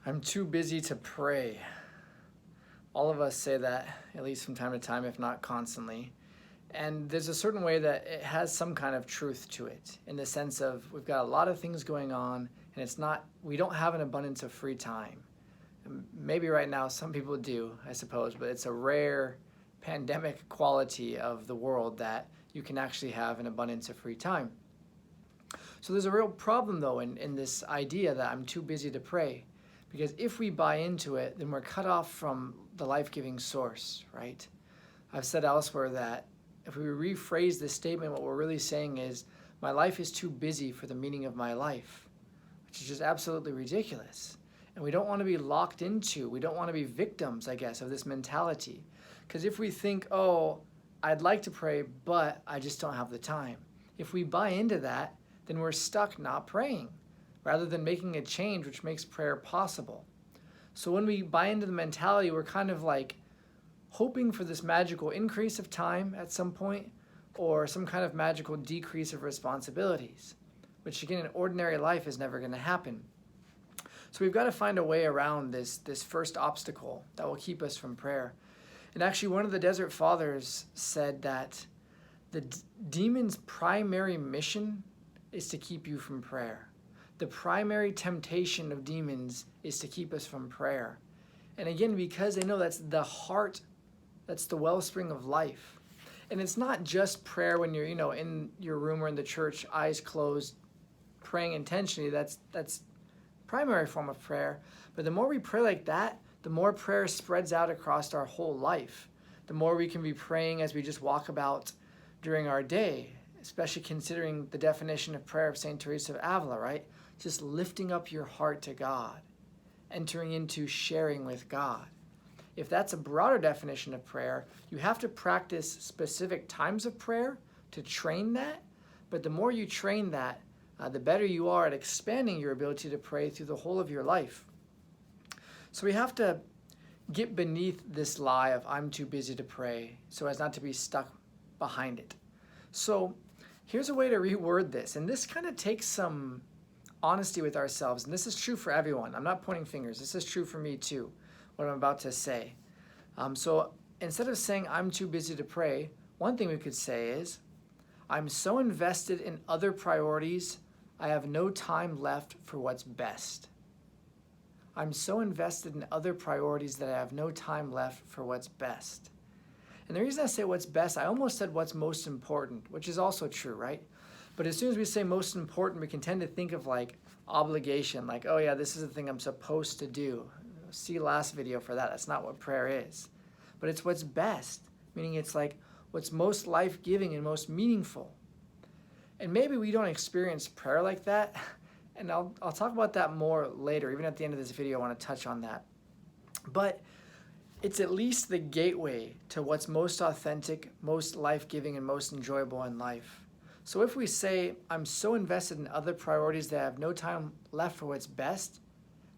I'm too busy to pray. All of us say that, at least from time to time, if not constantly. And there's a certain way that it has some kind of truth to it, in the sense of we've got a lot of things going on, and we don't have an abundance of free time. Maybe right now some people do, I suppose, but it's a rare pandemic quality of the world that you can actually have an abundance of free time. So there's a real problem, though, in this idea that I'm too busy to pray. Because if we buy into it, then we're cut off from the life-giving source, right? I've said elsewhere that if we rephrase this statement, what we're really saying is, my life is too busy for the meaning of my life, which is just absolutely ridiculous. And we don't want to be locked into, we don't want to be victims, I guess, of this mentality. Because if we think, oh, I'd like to pray, but I just don't have the time. If we buy into that, then we're stuck not praying, rather than making a change which makes prayer possible. So when we buy into the mentality, we're kind of like hoping for this magical increase of time at some point, or some kind of magical decrease of responsibilities, which again in ordinary life is never going to happen. So we've got to find a way around this first obstacle that will keep us from prayer. And actually one of the Desert Fathers said that the demon's primary mission is to keep you from prayer. The primary temptation of demons is to keep us from prayer. And again, because they know that's the heart, that's the wellspring of life. And it's not just prayer when you're, in your room or in the church, eyes closed, praying intentionally. That's primary form of prayer. But the more we pray like that, the more prayer spreads out across our whole life. The more we can be praying as we just walk about during our day, especially considering the definition of prayer of St. Teresa of Avila, right? Just lifting up your heart to God, entering into sharing with God. If that's a broader definition of prayer, you have to practice specific times of prayer to train that. But the more you train that, the better you are at expanding your ability to pray through the whole of your life. So we have to get beneath this lie of I'm too busy to pray so as not to be stuck behind it. So here's a way to reword this. And this kind of takes some honesty with ourselves. And this is true for everyone. I'm not pointing fingers. This is true for me too, what I'm about to say. So instead of saying I'm too busy to pray, one thing we could say is, I'm so invested in other priorities, I have no time left for what's best. I'm so invested in other priorities that I have no time left for what's best. And the reason I say what's best, I almost said what's most important, which is also true, right? But as soon as we say most important, we can tend to think of like obligation, like, oh yeah, this is the thing I'm supposed to do. See last video for that. That's not what prayer is. But it's what's best, meaning it's like what's most life-giving and most meaningful. And maybe we don't experience prayer like that, and I'll talk about that more later. Even at the end of this video, I want to touch on that. But it's at least the gateway to what's most authentic, most life-giving, and most enjoyable in life. So if we say, I'm so invested in other priorities that I have no time left for what's best,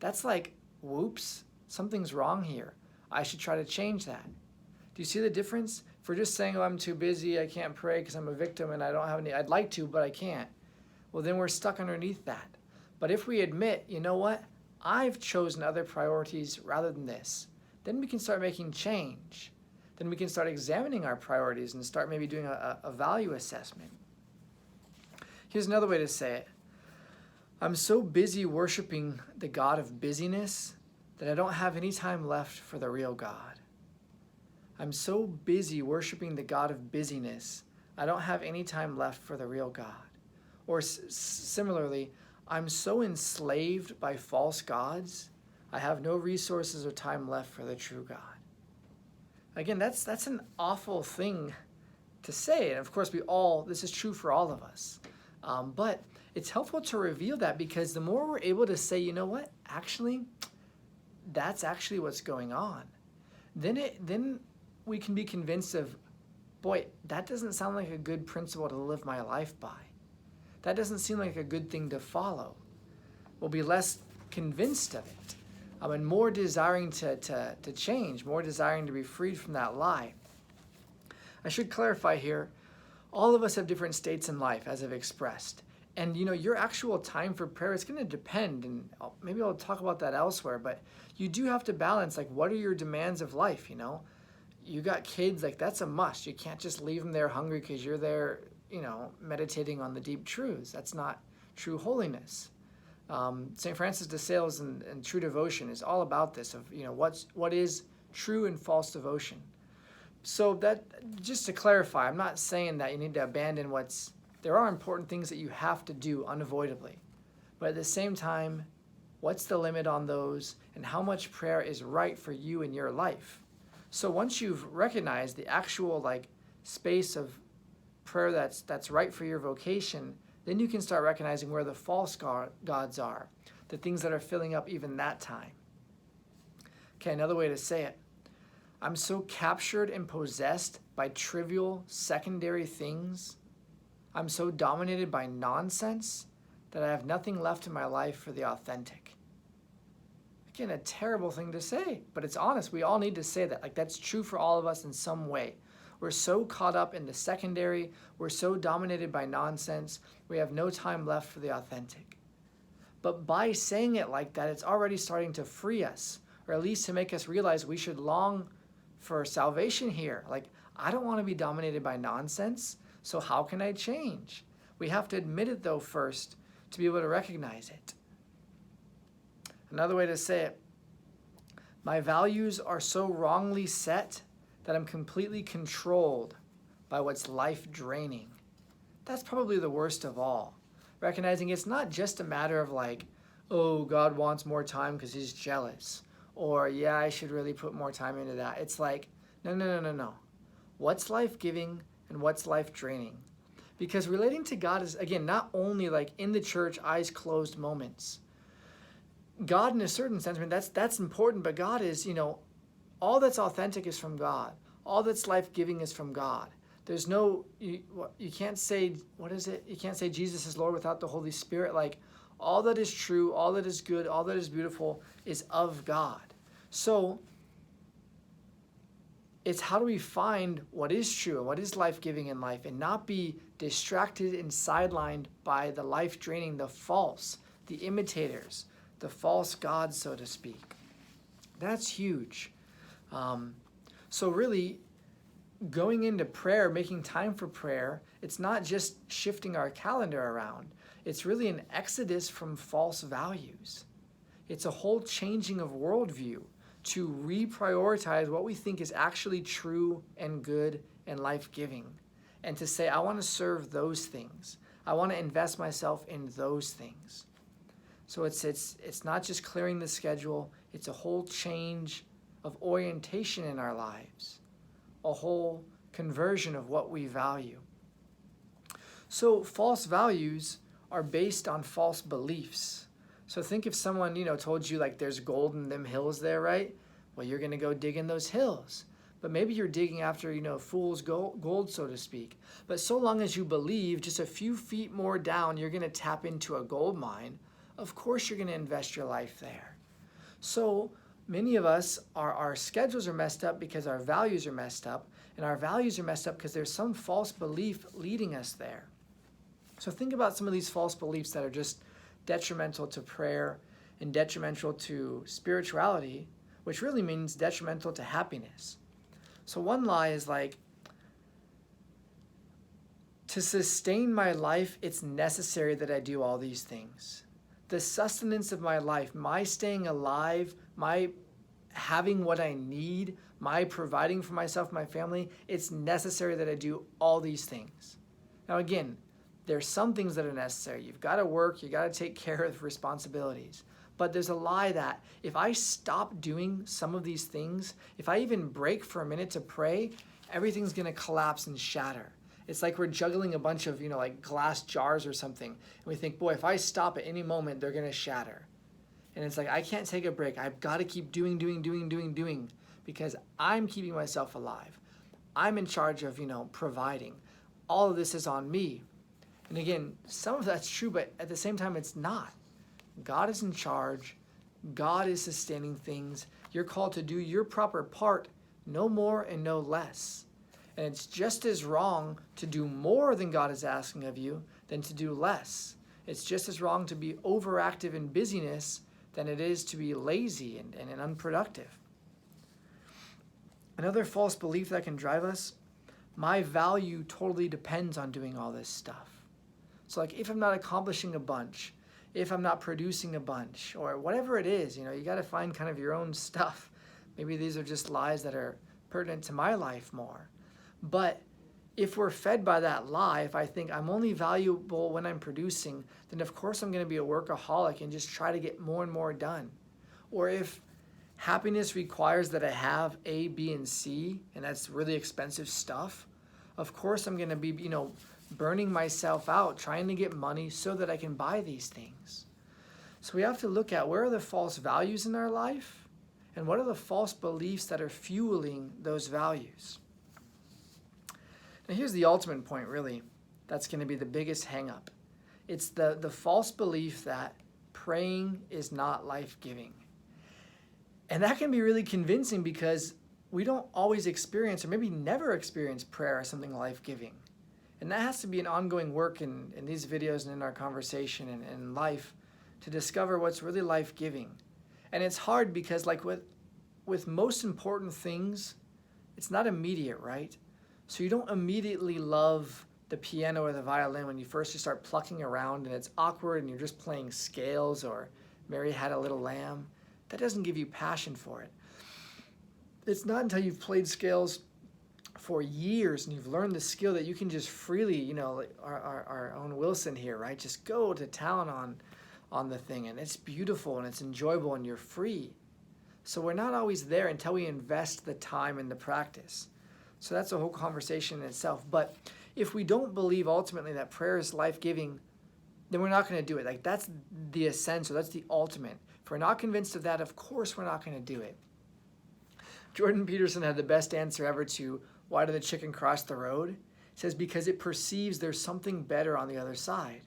that's like, whoops, something's wrong here. I should try to change that. Do you see the difference? If we're just saying, oh, I'm too busy, I can't pray because I'm a victim and I don't have any, I'd like to, but I can't. Well, then we're stuck underneath that. But if we admit, you know what? I've chosen other priorities rather than this. Then we can start making change. Then we can start examining our priorities and start maybe doing a value assessment. Here's another way to say it. I'm so busy worshiping the God of busyness that I don't have any time left for the real God. I'm so busy worshiping the God of busyness, I don't have any time left for the real God. Or similarly, I'm so enslaved by false gods, I have no resources or time left for the true God. Again, that's an awful thing to say. And of course, this is true for all of us. But it's helpful to reveal that, because the more we're able to say, you know what, actually, that's actually what's going on, then we can be convinced of, boy, that doesn't sound like a good principle to live my life by. That doesn't seem like a good thing to follow. We'll be less convinced of it, and more desiring to change, more desiring to be freed from that lie. I should clarify here, all of us have different states in life, as I've expressed. And your actual time for prayer is going to depend, and maybe I'll talk about that elsewhere, but you do have to balance, like, what are your demands of life? You got kids, like, that's a must. You can't just leave them there hungry because you're there, meditating on the deep truths. That's not true holiness. St. Francis de Sales and True Devotion is all about this, of what is true and false devotion. So that, just to clarify, I'm not saying that you need to abandon there are important things that you have to do unavoidably. But at the same time, what's the limit on those, and how much prayer is right for you in your life? So once you've recognized the actual space of prayer that's right for your vocation, then you can start recognizing where the false gods are, the things that are filling up even that time. Okay, another way to say it. I'm so captured and possessed by trivial secondary things. I'm so dominated by nonsense that I have nothing left in my life for the authentic. Again, a terrible thing to say, but it's honest. We all need to say that. That's true for all of us in some way. We're so caught up in the secondary. We're so dominated by nonsense. We have no time left for the authentic. But by saying it like that, it's already starting to free us, or at least to make us realize we should long for salvation here. I don't want to be dominated by nonsense. So how can I change? We have to admit it, though, first, to be able to recognize it. Another way to say it, my values are so wrongly set that I'm completely controlled by what's life-draining. That's probably the worst of all. Recognizing it's not just a matter of oh, God wants more time because he's jealous. Or, yeah, I should really put more time into that. It's no. What's life-giving and what's life-draining? Because relating to God is, again, not only in the church, eyes closed moments. God, in a certain sense, that's important, but God is, all that's authentic is from God. All that's life-giving is from God. There's no, you can't say, what is it? You can't say Jesus is Lord without the Holy Spirit. All that is true, all that is good, all that is beautiful is of God. So it's how do we find what is true and what is life-giving in life, and not be distracted and sidelined by the life-draining, the false, the imitators, the false gods, so to speak. That's huge. So really, going into prayer, making time for prayer, it's not just shifting our calendar around. It's really an exodus from false values. It's a whole changing of worldview to reprioritize what we think is actually true and good and life-giving, and to say, I want to serve those things. I want to invest myself in those things. So it's not just clearing the schedule, it's a whole change of orientation in our lives, a whole conversion of what we value. So false values are based on false beliefs. So think if someone, told you there's gold in them hills there, right? Well, you're going to go dig in those hills. But maybe you're digging after, fool's gold, so to speak. But so long as you believe just a few feet more down, you're going to tap into a gold mine, of course you're going to invest your life there. So many of us, our schedules are messed up because our values are messed up, and our values are messed up because there's some false belief leading us there. So think about some of these false beliefs that are just detrimental to prayer and detrimental to spirituality, which really means detrimental to happiness. So one lie is to sustain my life, it's necessary that I do all these things. The sustenance of my life, my staying alive, my having what I need, my providing for myself, my family, it's necessary that I do all these things. Now again, there's some things that are necessary. You've got to work, you got to take care of responsibilities. But there's a lie that if I stop doing some of these things, if I even break for a minute to pray, everything's going to collapse and shatter. It's like we're juggling a bunch of, glass jars or something. And we think, boy, if I stop at any moment, they're going to shatter. And it's I can't take a break. I've got to keep doing, because I'm keeping myself alive. I'm in charge of, providing. All of this is on me. And again, some of that's true, but at the same time, it's not. God is in charge. God is sustaining things. You're called to do your proper part, no more and no less. And it's just as wrong to do more than God is asking of you than to do less. It's just as wrong to be overactive in busyness than it is to be lazy and unproductive. Another false belief that can drive us, my value totally depends on doing all this stuff. So like if I'm not accomplishing a bunch, if I'm not producing a bunch, or whatever it is, you got to find kind of your own stuff. Maybe these are just lies that are pertinent to my life more. But if we're fed by that lie, if I think I'm only valuable when I'm producing, then of course I'm going to be a workaholic and just try to get more and more done. Or if happiness requires that I have A, B, and C, and that's really expensive stuff, of course I'm going to be, burning myself out trying to get money so that I can buy these things. So we have to look at where are the false values in our life and what are the false beliefs that are fueling those values. Now here's the ultimate point, really, that's going to be the biggest hang-up. It's the false belief that praying is not life-giving. And that can be really convincing because we don't always experience, or maybe never experience, prayer as something life-giving. And that has to be an ongoing work in these videos and in our conversation and in life to discover what's really life-giving. And it's hard because like with most important things, it's not immediate, right? So you don't immediately love the piano or the violin when you first start plucking around and it's awkward and you're just playing scales or Mary Had a Little Lamb. That doesn't give you passion for it. It's not until you've played scales for years and you've learned the skill that you can just freely, like our own Wilson here, right? Just go to town on the thing, and it's beautiful and it's enjoyable and you're free. So we're not always there until we invest the time in the practice. So that's a whole conversation in itself. But if we don't believe ultimately that prayer is life-giving, then we're not going to do it. Like that's the essential, that's the ultimate. If we're not convinced of that, of course we're not going to do it. Jordan Peterson had the best answer ever to why did the chicken cross the road? He says because it perceives there's something better on the other side.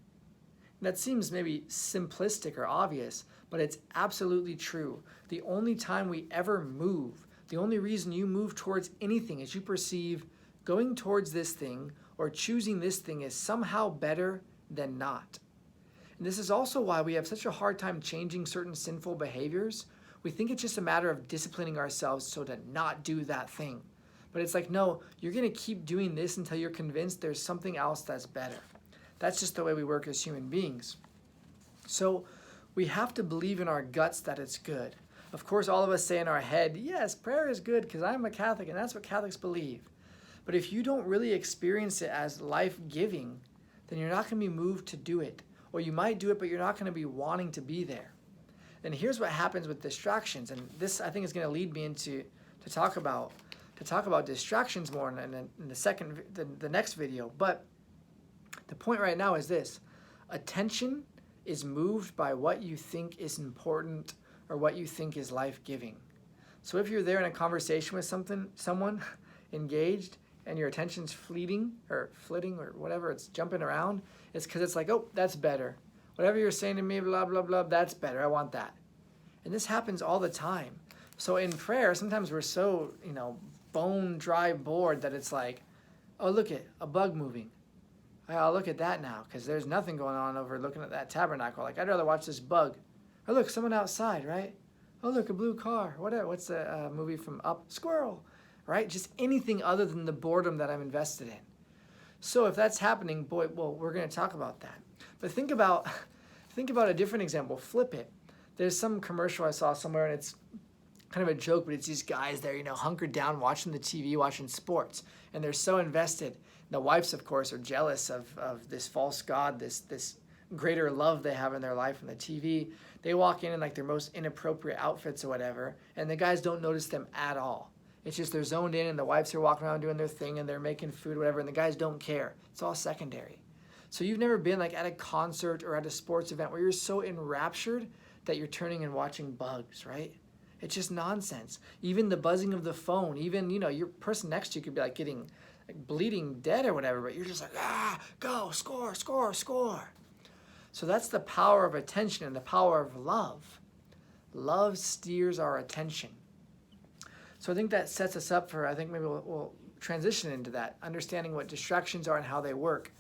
And that seems maybe simplistic or obvious, but it's absolutely true. The only time we ever move, the only reason you move towards anything is you perceive going towards this thing or choosing this thing is somehow better than not. And this is also why we have such a hard time changing certain sinful behaviors. We think it's just a matter of disciplining ourselves so to not do that thing. But it's like, no, you're going to keep doing this until you're convinced there's something else that's better. That's just the way we work as human beings. So we have to believe in our guts that it's good. Of course, all of us say in our head, yes, prayer is good because I'm a Catholic and that's what Catholics believe. But if you don't really experience it as life-giving, then you're not going to be moved to do it. Or you might do it, but you're not going to be wanting to be there. And here's what happens with distractions. And this, I think, is going to lead me into to talk about distractions more in the next video. But the point right now is this: attention is moved by what you think is important or what you think is life-giving. So if you're there in a conversation with someone engaged, and your attention's flitting or whatever, it's jumping around, it's because it's like, oh, that's better. Whatever you're saying to me, blah, blah, blah, that's better. I want that. And this happens all the time. So in prayer, sometimes we're so, bone dry bored that it's like, oh, look at a bug moving. I'll look at that now because there's nothing going on over looking at that tabernacle. Like, I'd rather watch this bug. Or look, someone outside, right? Oh, look, a blue car. What's the movie from Up? Squirrel. Right? Just anything other than the boredom that I'm invested in. So if that's happening, boy, well, we're going to talk about that. But think about a different example. Flip it. There's some commercial I saw somewhere, and it's kind of a joke, but it's these guys there, hunkered down, watching the TV, watching sports, and they're so invested. The wives, of course, are jealous of this false god, this greater love they have in their life on the TV. They walk in like their most inappropriate outfits or whatever, and the guys don't notice them at all. It's just they're zoned in and the wives are walking around doing their thing and they're making food, whatever, and the guys don't care. It's all secondary. So you've never been like at a concert or at a sports event where you're so enraptured that you're turning and watching bugs, right? It's just nonsense. Even the buzzing of the phone, even, your person next to you could be like getting like bleeding dead or whatever, but you're just like, go, score, score, score. So that's the power of attention and the power of love. Love steers our attention. So I think that sets us up for, I think maybe we'll transition into that, understanding what distractions are and how they work.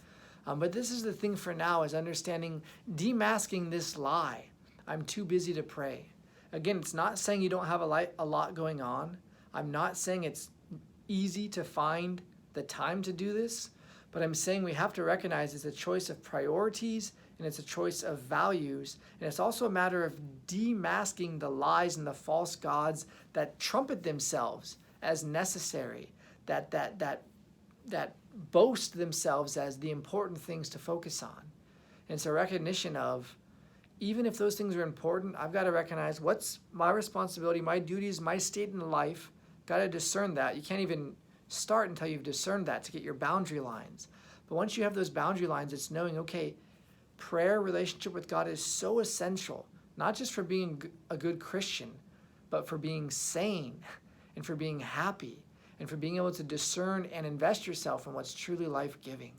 But this is the thing for now, is understanding, demasking this lie. I'm too busy to pray. Again, it's not saying you don't have a lot going on. I'm not saying it's easy to find the time to do this, but I'm saying we have to recognize it's a choice of priorities and it's a choice of values. And it's also a matter of demasking the lies and the false gods that trumpet themselves as necessary, that boast themselves as the important things to focus on. And it's a recognition of, even if those things are important, I've got to recognize what's my responsibility, my duties, my state in life. Got to discern that. You can't even start until you've discerned that to get your boundary lines. But once you have those boundary lines, it's knowing, okay, prayer, relationship with God is so essential, not just for being a good Christian, but for being sane and for being happy and for being able to discern and invest yourself in what's truly life-giving.